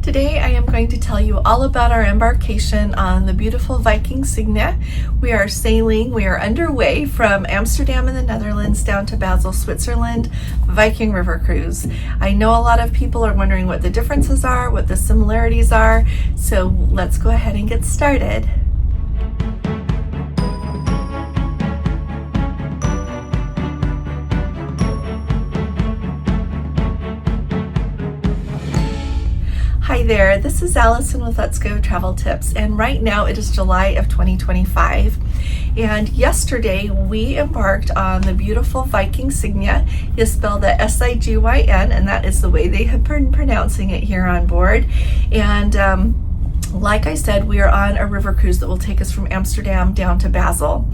Today I am going to tell you all about our embarkation on the beautiful Viking Sigyn. We are sailing, we are underway from Amsterdam in the Netherlands down to Basel, Switzerland, Viking River Cruise. I know a lot of people are wondering what the differences are, what the similarities are, so let's go ahead and get started. Hi there, this is Allison with Let's Go Travel Tips, and right now it is July of 2025. And yesterday we embarked on the beautiful Viking Sigyn. You spell that S-I-G-Y-N, and that is the way they have been pronouncing it here on board. And like I said, we are on a river cruise that will take us from Amsterdam down to Basel.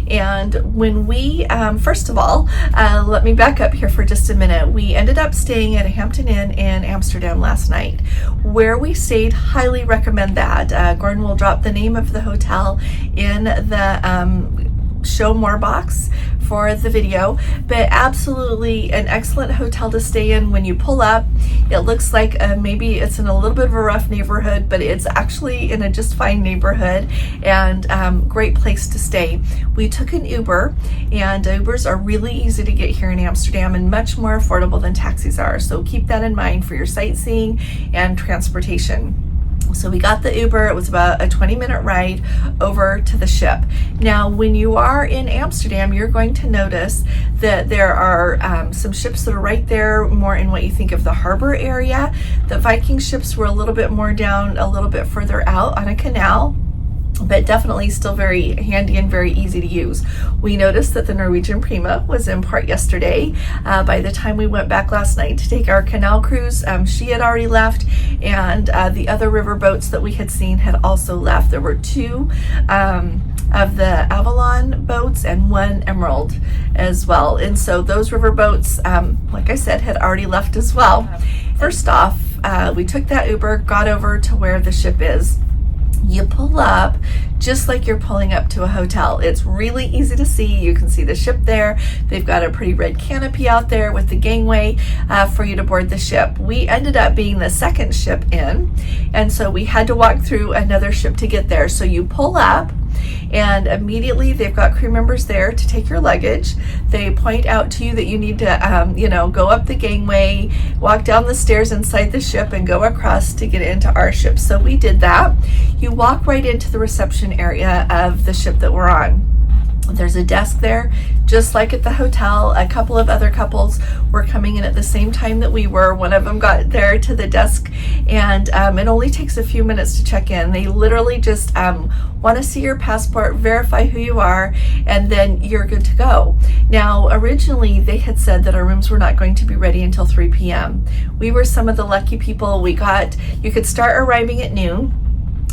And when we, first of all, let me back up here for just a minute. We ended up staying at a Hampton Inn in Amsterdam last night. Where we stayed, highly recommend that. Gordon will drop the name of the hotel in the show more box for the video, but absolutely an excellent hotel to stay in. When you pull up, it looks like maybe it's in a little bit of a rough neighborhood, but it's actually in a just fine neighborhood, and great place to stay. We took an Uber, and Ubers are really easy to get here in Amsterdam and much more affordable than taxis are, so keep that in mind for your sightseeing and transportation. So we got the Uber. It was about a 20-minute ride over to the ship. Now, when you are in Amsterdam, you're going to notice that there are some ships that are right there, more in what you think of the harbor area. The Viking ships were a little bit more down, a little bit further out on a canal, but definitely still very handy and very easy to use. We noticed that the Norwegian Prima was in port yesterday. By the time we went back last night to take our Canal cruise, she had already left, and the other river boats that we had seen had also left. There were two of the Avalon boats and one Emerald as well. And so those river boats, like I said, had already left as well. First off, we took that Uber, got over to where the ship is. You pull up just like you're pulling up to a hotel. It's really easy to see. You can see the ship there. They've got a pretty red canopy out there with the gangway for you to board the ship. We ended up being the second ship in, and so we had to walk through another ship to get there. So you pull up, and immediately they've got crew members there to take your luggage. They point out to you that you need to go up the gangway, walk down the stairs inside the ship, and go across to get into our ship. So we did that. You walk right into the reception area of the ship that we're on. There's a desk there, just like at the hotel. A couple of other couples were coming in at the same time that we were. One of them got there to the desk, and it only takes a few minutes to check in. They literally just want to see your passport, verify who you are, and then you're good to go. Now, originally they had said that our rooms were not going to be ready until 3 p.m. We were some of the lucky people. You could start arriving at noon.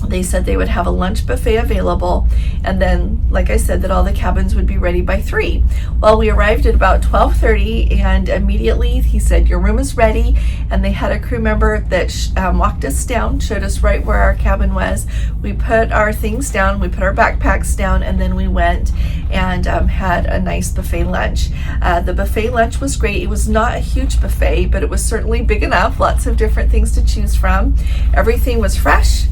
They said they would have a lunch buffet available, and then, like I said, that all the cabins would be ready by 3. Well, we arrived at about 12:30, and immediately he said, your room is ready, and they had a crew member that walked us down, showed us right where our cabin was. We put our things down, we put our backpacks down, and then we went and had a nice buffet lunch. The buffet lunch was great. It was not a huge buffet, but it was certainly big enough, lots of different things to choose from. Everything was fresh.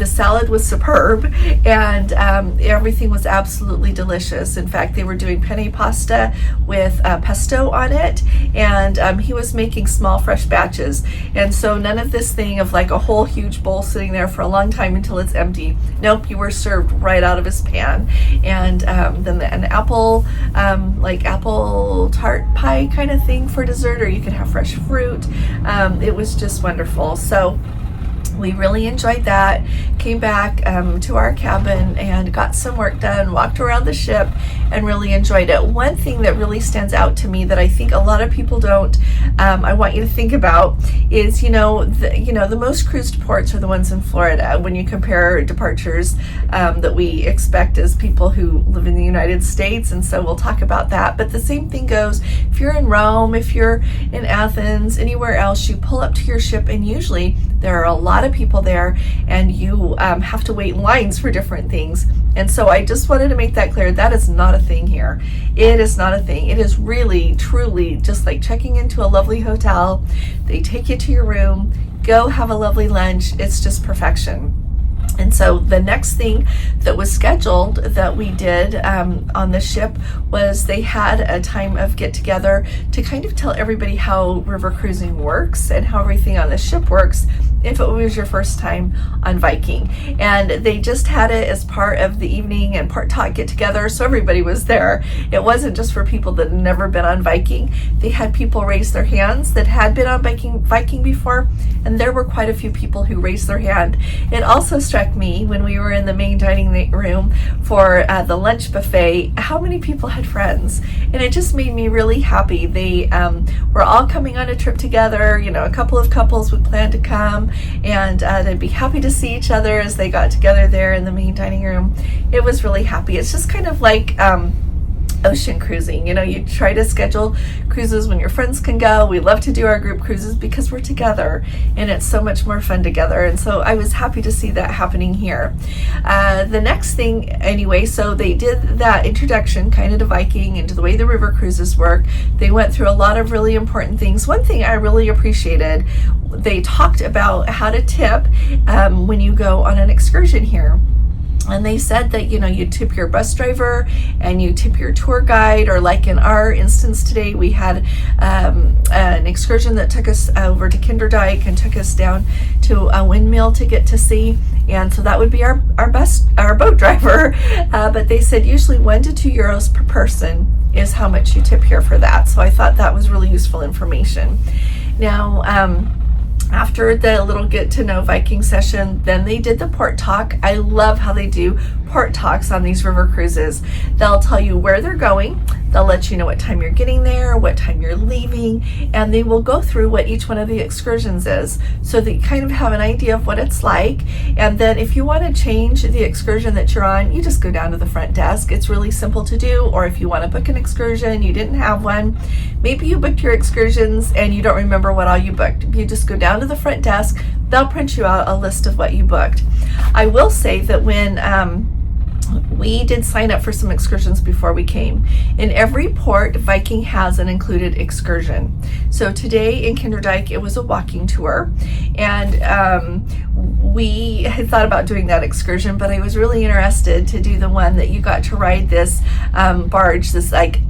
The salad was superb, and everything was absolutely delicious. In fact, they were doing penne pasta with pesto on it, and he was making small fresh batches. And so none of this thing of like a whole huge bowl sitting there for a long time until it's empty. Nope, you were served right out of his pan. And then an apple tart pie kind of thing for dessert, or you could have fresh fruit. It was just wonderful. So we really enjoyed that. Came back to our cabin and got some work done, walked around the ship, and really enjoyed it. One thing that really stands out to me that I think a lot of people don't, I want you to think about is, the most cruised ports are the ones in Florida when you compare departures that we expect as people who live in the United States, and so we'll talk about that. But the same thing goes if you're in Rome, if you're in Athens, anywhere else, you pull up to your ship, and usually there are a lot of people there, and you have to wait in lines for different things. And so I just wanted to make that clear. That is not a thing here. It is not a thing. It is really, truly just like checking into a lovely hotel. They take you to your room. go have a lovely lunch. It's just perfection. And so the next thing that was scheduled that we did on the ship was they had a time of get together to kind of tell everybody how river cruising works and how everything on the ship works if it was your first time on Viking. And they just had it as part of the evening and part talk get together, so everybody was there. It wasn't just for people that had never been on Viking. They had people raise their hands that had been on Viking before, and there were quite a few people who raised their hand. It also struck me when we were in the main dining room for the lunch buffet how many people had friends, and it just made me really happy. They were all coming on a trip together. You know, a couple of couples would plan to come, and they'd be happy to see each other as they got together there in the main dining room. It was really happy. It's just kind of like ocean cruising. You know, you try to schedule cruises when your friends can go. We love to do our group cruises because we're together and it's so much more fun together. And so I was happy to see that happening here. The next thing anyway, so they did that introduction kind of to Viking and to the way the river cruises work. They went through a lot of really important things. One thing I really appreciated, they talked about how to tip when you go on an excursion here. And they said that, you know, you tip your bus driver and you tip your tour guide, or like in our instance today, we had an excursion that took us over to Kinderdijk and took us down to a windmill to get to see. And so that would be our boat driver. But they said usually €1 to €2 per person is how much you tip here for that. So I thought that was really useful information. Now, after the little get to know Viking session, then they did the port talk. I love how they do port talks on these river cruises. They'll tell you where they're going. They'll let you know what time you're getting there, what time you're leaving, and they will go through what each one of the excursions is so that you kind of have an idea of what it's like. And then if you want to change the excursion that you're on, you just go down to the front desk. It's really simple to do. Or if you want to book an excursion, you didn't have one, maybe you booked your excursions and you don't remember what all you booked. You just go down to the front desk. They'll print you out a list of what you booked. I will say that when we did sign up for some excursions before we came. In every port, Viking has an included excursion. So today in Kinderdijk, it was a walking tour, and we had thought about doing that excursion, but I was really interested to do the one that you got to ride this barge, this like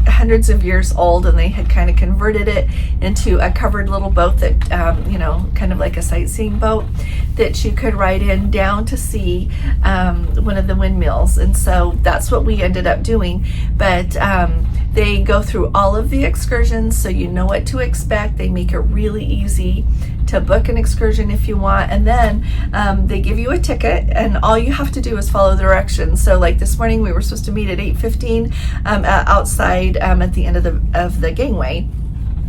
hundreds of years old, and they had kind of converted it into a covered little boat that you know, kind of like a sightseeing boat that you could ride in down to see one of the windmills. And so that's what we ended up doing. But they go through all of the excursions so you know what to expect. They make it really easy to book an excursion if you want, and then they give you a ticket, and all you have to do is follow the directions. So like this morning we were supposed to meet at 8:15 outside at the end of the gangway.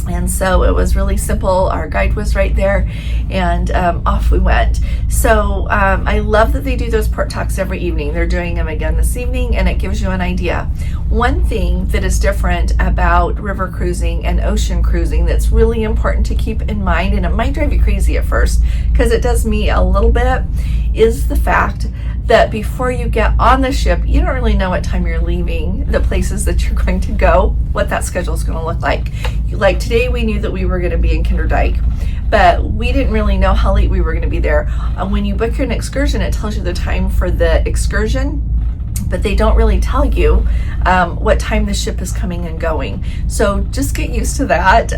And so it was really simple. Our guide was right there, and off we went. So I love that they do those port talks every evening. They're doing them again this evening, and it gives you an idea. One thing that is different about river cruising and ocean cruising that's really important to keep in mind, and it might drive you crazy at first because it does me a little bit, is the fact that before you get on the ship, you don't really know what time you're leaving, the places that you're going to go, what that schedule is going to look like. Like today, we knew that we were going to be in Kinderdijk, but we didn't really know how late we were going to be there. When you book an excursion, it tells you the time for the excursion, but they don't really tell you what time the ship is coming and going. So just get used to that.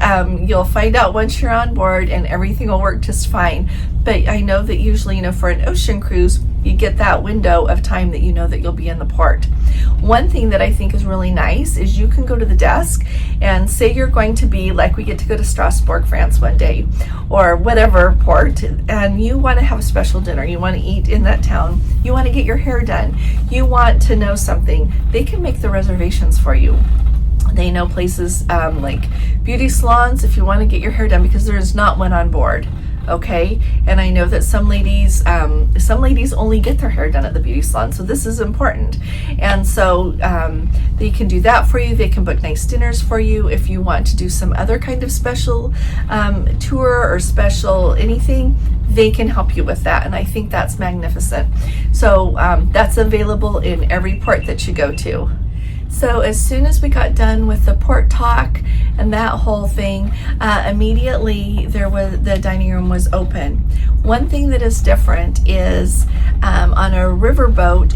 You'll find out once you're on board, and everything will work just fine. But I know that usually, you know, for an ocean cruise, you get that window of time that you know that you'll be in the port. One thing that I think is really nice is you can go to the desk and say you're going to be, like we get to go to Strasbourg, France one day, or whatever port, and you want to have a special dinner, you want to eat in that town, you want to get your hair done, you want to know something, they can make the reservations for you. They know places like beauty salons if you want to get your hair done, because there is not one on board. Okay, and I know that some ladies only get their hair done at the beauty salon, so this is important. And so they can do that for you. They can book nice dinners for you. If you want to do some other kind of special tour or special anything, they can help you with that, and I think that's magnificent. So that's available in every port that you go to. So as soon as we got done with the port talk and that whole thing, immediately the dining room was open. One thing that is different is on a riverboat,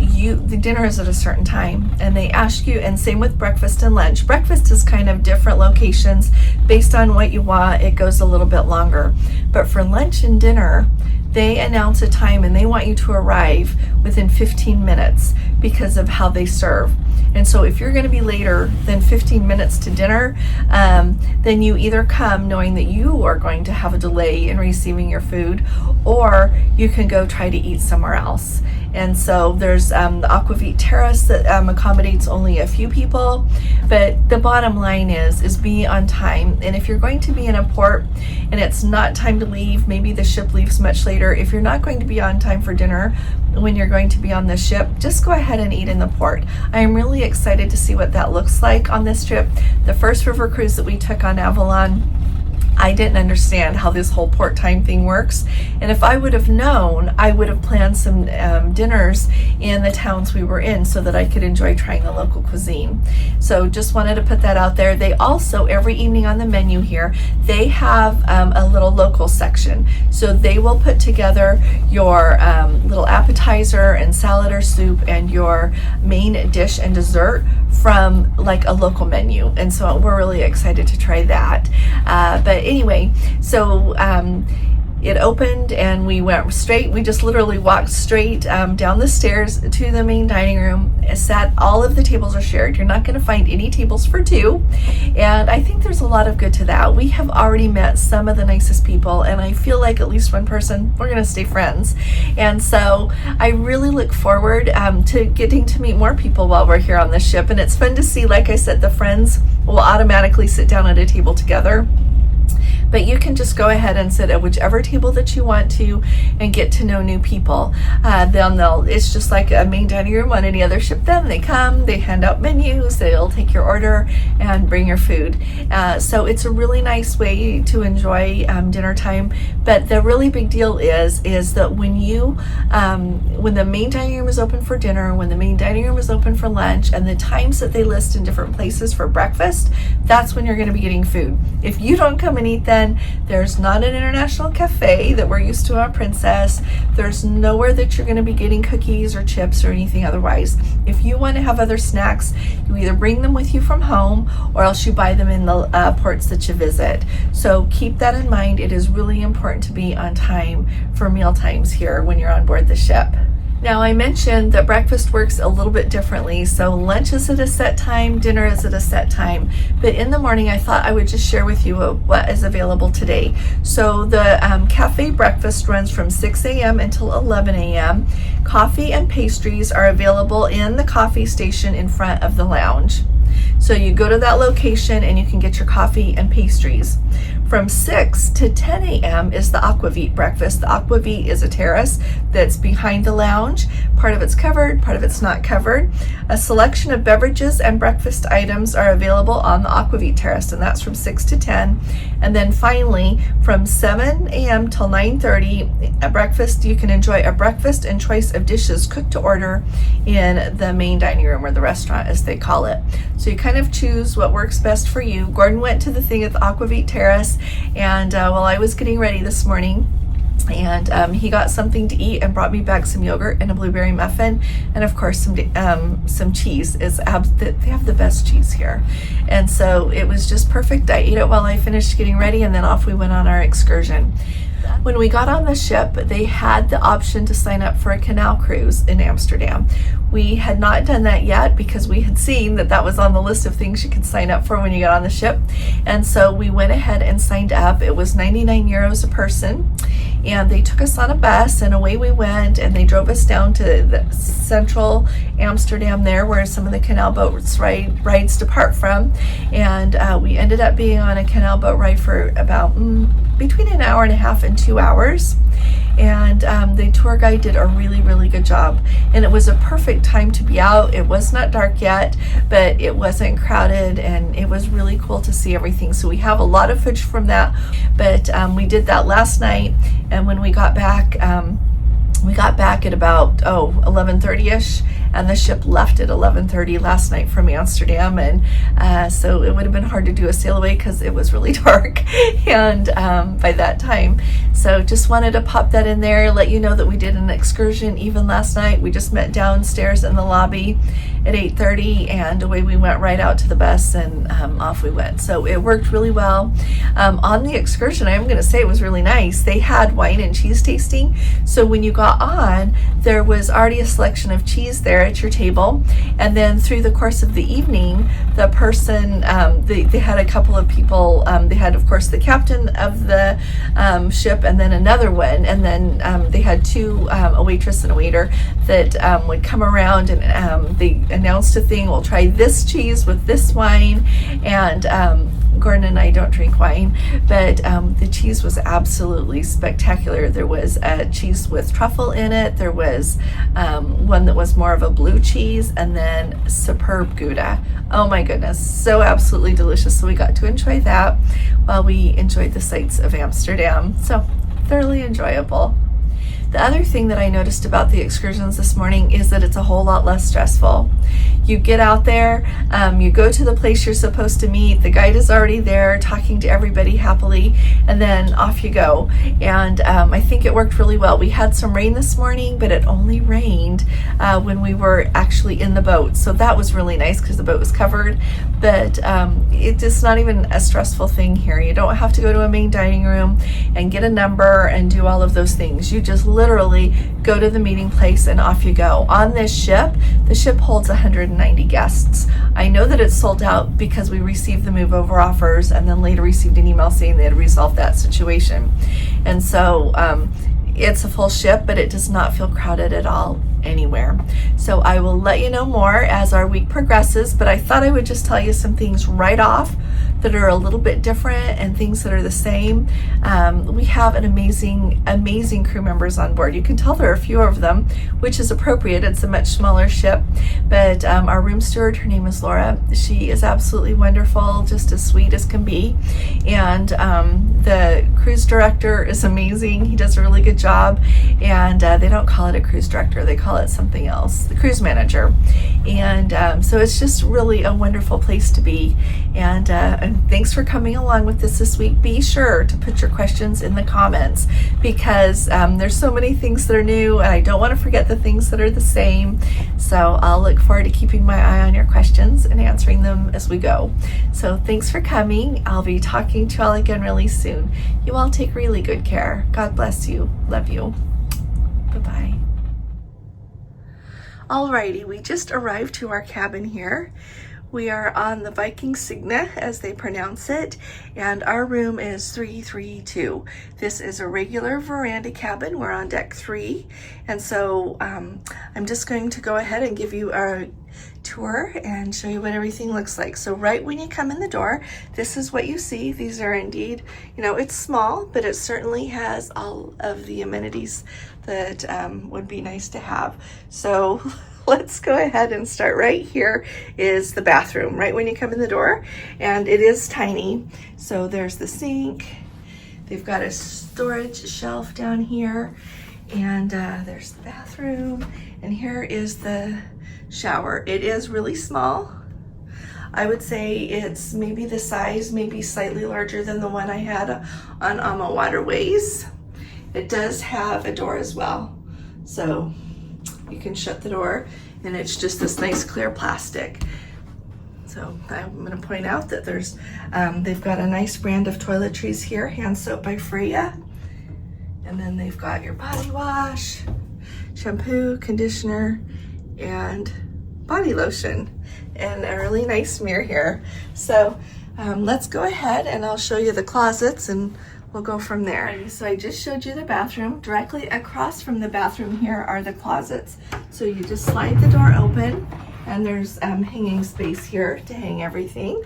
the dinner is at a certain time, and they ask you, and same with breakfast and lunch. Breakfast is kind of different locations based on what you want. It goes a little bit longer, but for lunch and dinner, they announce a time and they want you to arrive within 15 minutes because of how they serve. And so if you're going to be later than 15 minutes to dinner, then you either come knowing that you are going to have a delay in receiving your food, or you can go try to eat somewhere else. And so there's the Aquavit Terrace that accommodates only a few people, but the bottom line is be on time. And if you're going to be in a port and it's not time to leave, maybe the ship leaves much later. If you're not going to be on time for dinner when you're going to be on the ship, just go ahead and eat in the port. I am really excited to see what that looks like on this trip. The first river cruise that we took on Avalon, I didn't understand how this whole port time thing works, and if I would have known, I would have planned some dinners in the towns we were in so that I could enjoy trying the local cuisine. So just wanted to put that out there. They also, every evening on the menu here, they have a little local section. So they will put together your little appetizer and salad or soup and your main dish and dessert from like a local menu, and so we're really excited to try that. But anyway, so it opened and we went straight. We just literally walked straight down the stairs to the main dining room. All of the tables are shared. You're not going to find any tables for two, and I think there's a lot of good to that. We have already met some of the nicest people, and I feel like at least one person, we're going to stay friends. And so I really look forward to getting to meet more people while we're here on the ship. And it's fun to see, like I said, the friends will automatically sit down at a table together. But you can just go ahead and sit at whichever table that you want to and get to know new people. It's just like a main dining room on any other ship. Then they come, they hand out menus, they'll take your order and bring your food. So it's a really nice way to enjoy dinner time. But the really big deal is that when the main dining room is open for dinner, when the main dining room is open for lunch, and the times that they list in different places for breakfast, that's when you're going to be getting food. If you don't come and eat then, there's not an international cafe that we're used to on Princess. There's nowhere that you're going to be getting cookies or chips or anything otherwise. If you want to have other snacks, you either bring them with you from home or else you buy them in the ports that you visit. So keep that in mind. It is really important to be on time for meal times here when you're on board the ship. Now, I mentioned that breakfast works a little bit differently. So lunch is at a set time, dinner is at a set time. But in the morning, I thought I would just share with you what is available today. So the cafe breakfast runs from 6 a.m. until 11 a.m. Coffee and pastries are available in the coffee station in front of the lounge. So you go to that location and you can get your coffee and pastries. From 6 to 10 a.m. is the Aquavit breakfast. The Aquavit is a terrace that's behind the lounge. Part of it's covered, part of it's not covered. A selection of beverages and breakfast items are available on the Aquavit terrace, and that's from 6 to 10. And then finally, from 7 a.m. till 9:30, at breakfast, you can enjoy a breakfast and choice of dishes cooked to order in the main dining room, or the restaurant as they call it. So you kind of choose what works best for you. Gordon went to the thing at the Aquavit terrace, and while I was getting ready this morning, and he got something to eat and brought me back some yogurt and a blueberry muffin, and of course some cheese. They have the best cheese here, and so it was just perfect. I ate it while I finished getting ready, and then off we went on our excursion. When we got on the ship, they had the option to sign up for a Canal cruise in Amsterdam. We had not done that yet because we had seen that was on the list of things you could sign up for when you got on the ship. And so we went ahead and signed up. It was 99 euros a person. And they took us on a bus and away we went, and they drove us down to the central Amsterdam there where some of the canal boats rides depart from. And we ended up being on a canal boat ride for about between an hour and a half and 2 hours. And the tour guide did a really, really good job. And it was a perfect time to be out. It was not dark yet, but it wasn't crowded, and it was really cool to see everything. So we have a lot of footage from that, but we did that last night. And when we got back at about 11:30ish, and the ship left at 11:30 last night from Amsterdam, and so it would have been hard to do a sail away because it was really dark and by that time. So just wanted to pop that in there, let you know that we did an excursion even last night. We just met downstairs in the lobby at 8:30, and away we went right out to the bus, and off we went. So it worked really well. On the excursion, I am going to say it was really nice. They had wine and cheese tasting, so when you got on, there was already a selection of cheese there at your table, and then through the course of the evening, the person, they had a couple of people, they had of course the captain of the ship and then another one, and then they had two, a waitress and a waiter that would come around, and they announced a thing, we'll try this cheese with this wine, and Gordon and I don't drink wine, but the cheese was absolutely spectacular. There was a cheese with truffle in it, there was one that was more of a blue cheese, and then superb Gouda. Oh my goodness, so absolutely delicious. So we got to enjoy that while we enjoyed the sights of Amsterdam. So thoroughly enjoyable. The other thing that I noticed about the excursions this morning is that it's a whole lot less stressful. You get out there, you go to the place you're supposed to meet, the guide is already there talking to everybody happily, and then off you go. And I think it worked really well. We had some rain this morning, but it only rained when we were actually in the boat. So that was really nice because the boat was covered, but it's not even a stressful thing here. You don't have to go to a main dining room and get a number and do all of those things. You just literally go to the meeting place and off you go. On this ship, the ship holds 190 guests. I know that it's sold out because we received the move over offers and then later received an email saying they had resolved that situation. And so it's a full ship, but it does not feel crowded at all anywhere. So I will let you know more as our week progresses, but I thought I would just tell you some things right off that are a little bit different and things that are the same. We have an amazing crew members on board. You can tell there are a few of them, which is appropriate. It's a much smaller ship, but our room steward, her name is Laura. She is absolutely wonderful, just as sweet as can be. And the cruise director is amazing. He does a really good job, and they don't call it a cruise director, they call it something else, the cruise manager. And so it's just really a wonderful place to be. And thanks for coming along with this week. Be sure to put your questions in the comments because there's so many things that are new, and I don't want to forget the things that are the same. So I'll look forward to keeping my eye on your questions and answering them as we go. So thanks for coming. I'll be talking to you all again really soon. You all take really good care. God bless you. Love you. Bye-bye. Alrighty, we just arrived to our cabin here. We are on the Viking Sigyn, as they pronounce it, and our room is 332. This is a regular veranda cabin. We're on deck 3, and so I'm just going to go ahead and give you a tour and show you what everything looks like. So right when you come in the door, this is what you see. These are indeed, it's small, but it certainly has all of the amenities that would be nice to have. So let's go ahead and start. Right here is the bathroom, right when you come in the door, and it is tiny. So there's the sink. They've got a storage shelf down here, and there's the bathroom, and here is the shower. It is really small. I would say it's maybe the size, maybe slightly larger than the one I had on Ama Waterways. It does have a door as well, so you can shut the door, and it's just this nice clear plastic. So I'm going to point out that there's they've got a nice brand of toiletries here, hand soap by Freya, and then they've got your body wash, shampoo, conditioner, and body lotion, and a really nice mirror here. So let's go ahead and I'll show you the closets and we'll go from there. So I just showed you the bathroom. Directly across from the bathroom here are the closets. So you just slide the door open, and there's hanging space here to hang everything.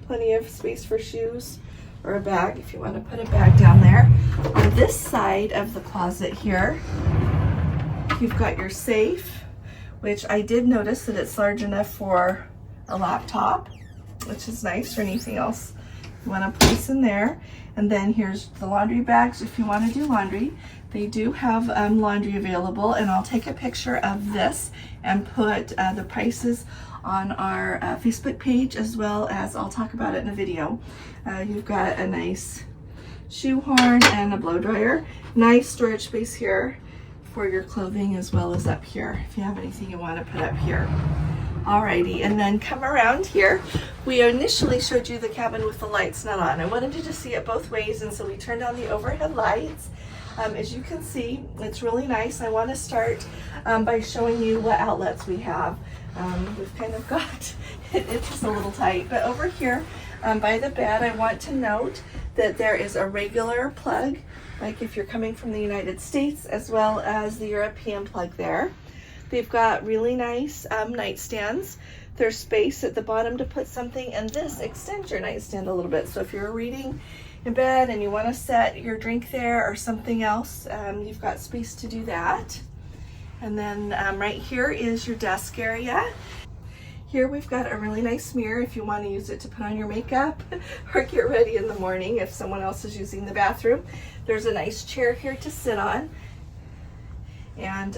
Plenty of space for shoes or a bag if you want to put a bag down there. On this side of the closet here, you've got your safe, which I did notice that it's large enough for a laptop, which is nice, or anything else you want to place in there. And then here's the laundry bags if you want to do laundry. They do have laundry available, and I'll take a picture of this and put the prices on our Facebook page, as well as I'll talk about it in a video. You've got a nice shoe horn and a blow dryer. Nice storage space here for your clothing, as well as up here if you have anything you want to put up here. Alrighty, and then come around here. We initially showed you the cabin with the lights not on. I wanted you to see it both ways, and so we turned on the overhead lights. As you can see, it's really nice. I want to start by showing you what outlets we have. We've kind of got, it's just a little tight, but over here by the bed, I want to note that there is a regular plug, like if you're coming from the United States, as well as the European plug there. They've got really nice nightstands. There's space at the bottom to put something, and this extends your nightstand a little bit. So if you're reading in bed and you want to set your drink there or something else, you've got space to do that. And then right here is your desk area. Here we've got a really nice mirror if you want to use it to put on your makeup or get ready in the morning if someone else is using the bathroom. There's a nice chair here to sit on. And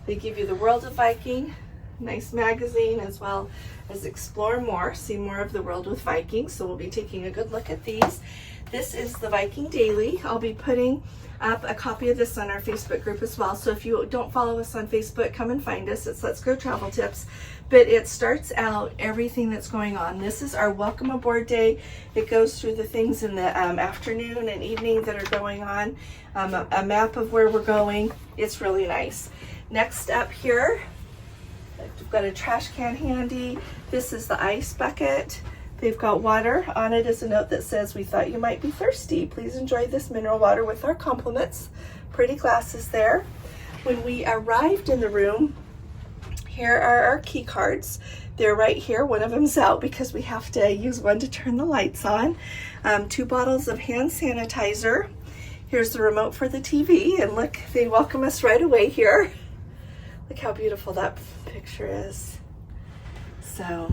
they give you the World of Viking, nice magazine, as well as Explore More, see more of the world with Vikings. So we'll be taking a good look at these. This is the Viking Daily. I'll be putting up a copy of this on our Facebook group as well. So if you don't follow us on Facebook, come and find us. It's Let's Go Travel Tips. But it starts out everything that's going on. This is our welcome aboard day. It goes through the things in the afternoon and evening that are going on. A map of where we're going. It's really nice. Next up here, we've got a trash can handy. This is the ice bucket. They've got water. On it is a note that says, "We thought you might be thirsty. Please enjoy this mineral water with our compliments." Pretty glasses there. When we arrived in the room, here are our key cards. They're right here. One of them's out because we have to use one to turn the lights on. 2 bottles of hand sanitizer. Here's the remote for the TV. And look, they welcome us right away here. Look how beautiful that picture is. So,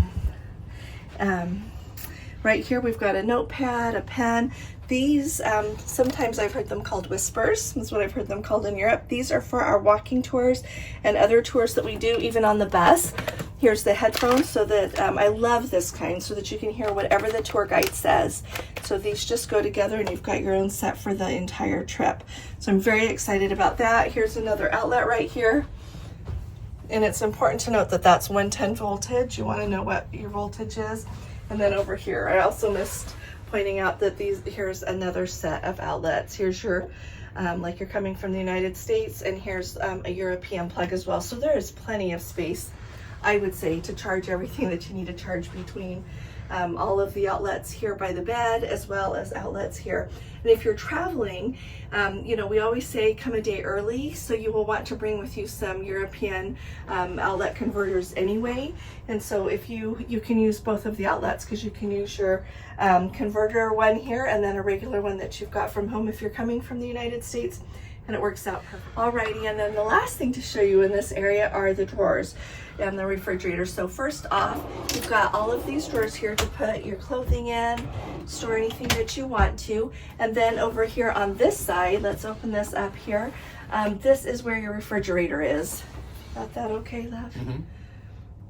right here we've got a notepad, a pen. These, sometimes I've heard them called whispers. That's what I've heard them called in Europe. These are for our walking tours and other tours that we do, even on the bus. Here's the headphones, so that I love this kind, so that you can hear whatever the tour guide says. So these just go together and you've got your own set for the entire trip. So I'm very excited about that. Here's another outlet right here. And it's important to note that that's 110 voltage. You want to know what your voltage is. And then over here, I also missed pointing out that here's another set of outlets. Here's your, like you're coming from the United States, and here's a European plug as well. So there is plenty of space, I would say, to charge everything that you need to charge between all of the outlets here by the bed, as well as outlets here. And if you're traveling, you know, we always say come a day early, so you will want to bring with you some European outlet converters anyway. And so if you can use both of the outlets, because you can use your converter one here and then a regular one that you've got from home if you're coming from the United States, and it works out perfect. Alrighty, and then the last thing to show you in this area are the drawers and the refrigerator. So first off, you've got all of these drawers here to put your clothing in, store anything that you want to. And then over here on this side, let's open this up here. This is where your refrigerator is. Got that okay, love? Mm-hmm.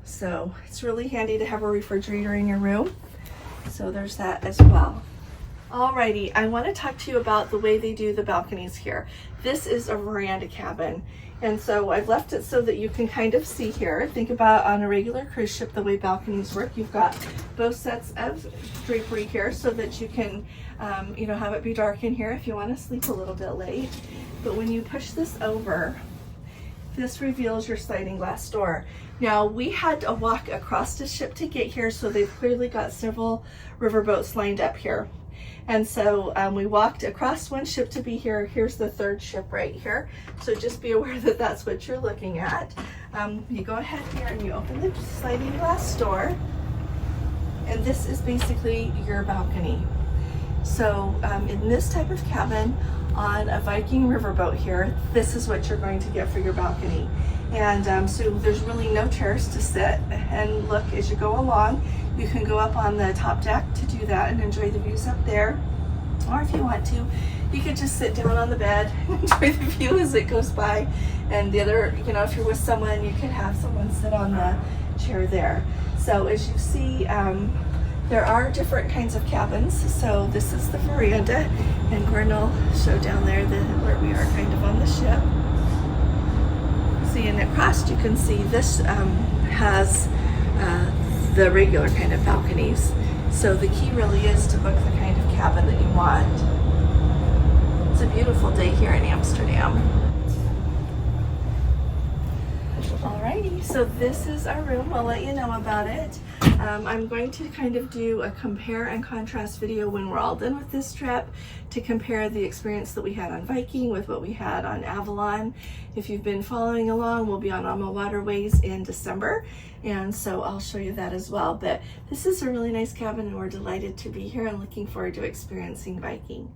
So it's really handy to have a refrigerator in your room. So there's that as well. Alrighty, I want to talk to you about the way they do the balconies here. This is a veranda cabin, and so I've left it so that you can kind of see here. Think about on a regular cruise ship the way balconies work. You've got both sets of drapery here so that you can you know, have it be dark in here if you want to sleep a little bit late. But when you push this over, this reveals your sliding glass door. Now, we had to walk across the ship to get here, so they've clearly got several riverboats lined up here. And so we walked across one ship to be here. Here's the third ship right here. So just be aware that that's what you're looking at. You go ahead here and you open the sliding glass door. And this is basically your balcony. So in this type of cabin on a Viking riverboat here, this is what you're going to get for your balcony. And so there's really no chairs to sit and look as you go along. You can go up on the top deck to do that and enjoy the views up there. Or if you want to, you could just sit down on the bed and enjoy the view as it goes by. And the other, you know, if you're with someone, you could have someone sit on the chair there. So as you see, there are different kinds of cabins. So this is the veranda, and Gordon will show down there where we are kind of on the ship. See, and across you can see this has the regular kind of balconies. So the key really is to book the kind of cabin that you want. It's a beautiful day here in Amsterdam. Alrighty, so this is our room. I'll let you know about it. I'm going to kind of do a compare and contrast video when we're all done with this trip to compare the experience that we had on Viking with what we had on Avalon. If you've been following along, we'll be on Alma Waterways in December, and so I'll show you that as well. But this is a really nice cabin, and we're delighted to be here and looking forward to experiencing Viking.